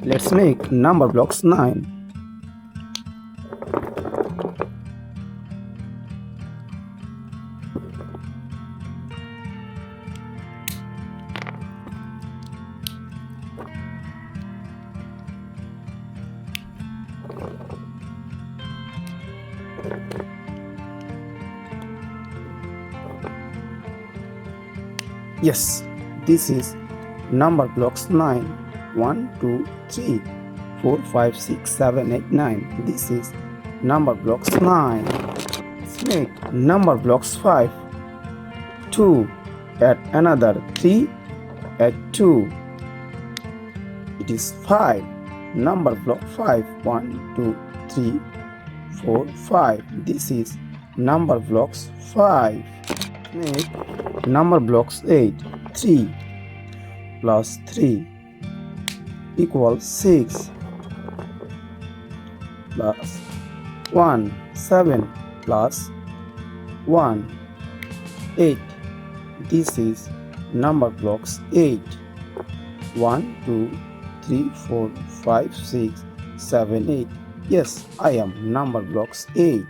Let's make number blocks 9. Yes, this is number blocks 9. 1, 2, 3, 4, 5, 6, 7, 8, 9. This is number blocks 9. Let's make number blocks 5. 2, add another 3, add 2. It is 5. Number block 5. 1, 2, 3, 4, 5. This is number blocks 5. Make number blocks 8. 3 plus 3 equals 6 plus 1. 7 plus 1. 8. This is number blocks 8. 1, 2, 3, 4, 5, 6, 7, 8. Yes, I am number blocks 8.